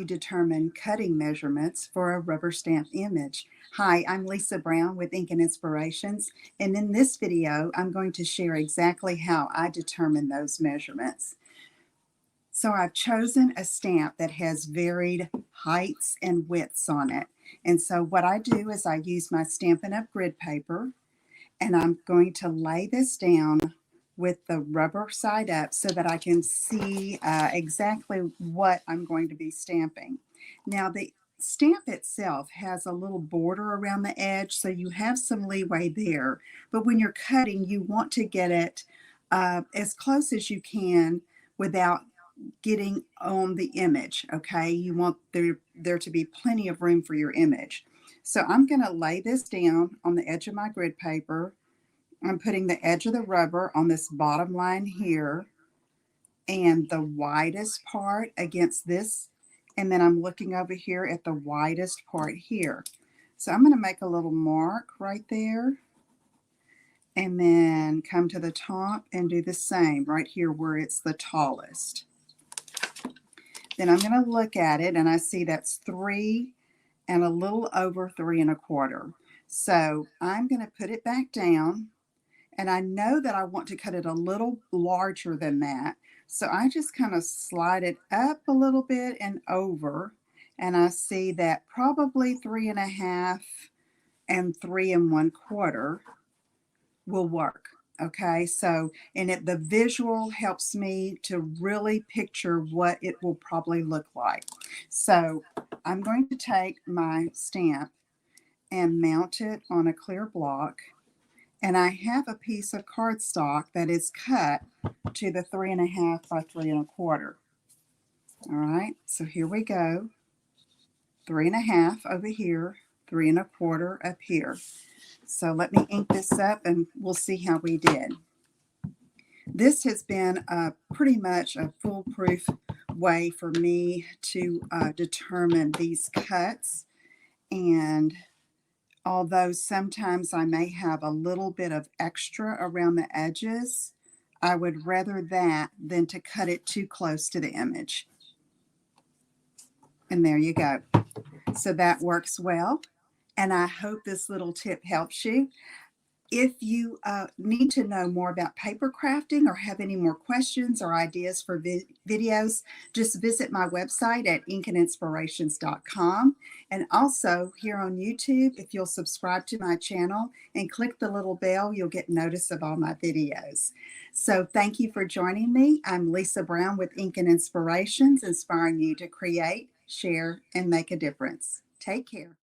you determine cutting measurements for a rubber stamp image. Hi, I'm Lisa Brown with Ink and Inspirations, and in this video, I'm going to share exactly how I determine those measurements. So I've chosen a stamp that has varied heights and widths on it. And so what I do is I use my Stampin' Up! Grid paper, and I'm going to lay this down with the rubber side up so that I can see exactly what I'm going to be stamping. Now the stamp itself has a little border around the edge, so you have some leeway there, but when you're cutting you want to get it as close as you can without getting on the image. Okay, you want there to be plenty of room for your image. So I'm going to lay this down on the edge of my grid paper. I'm putting the edge of the rubber on this bottom line here and the widest part against this, and then I'm looking over here at the widest part here. So I'm going to make a little mark right there and then come to the top and do the same right here where it's the tallest. Then I'm going to look at it and I see that's 3 and a little over 3 1/4. So I'm going to put it back down. And I know that I want to cut it a little larger than that. So I just kind of slide it up a little bit and over. And I see that probably 3 1/2 and 3 1/4 will work. Okay, so the visual helps me to really picture what it will probably look like. So I'm going to take my stamp and mount it on a clear block. And I have a piece of cardstock that is cut to the 3 1/2 by 3 1/4. All right, so here we go. 3 1/2 over here, 3 1/4 up here. So let me ink this up and we'll see how we did. This has been pretty much a foolproof way for me to determine these cuts. And although sometimes I may have a little bit of extra around the edges, I would rather that than to cut it too close to the image. And there you go. So that works well. And I hope this little tip helps you. If you need to know more about paper crafting or have any more questions or ideas for videos, just visit my website at inkandinspirations.com. And also here on YouTube, if you'll subscribe to my channel and click the little bell, you'll get notice of all my videos. So thank you for joining me. I'm Lisa Brown with Ink and Inspirations, inspiring you to create, share, and make a difference. Take care.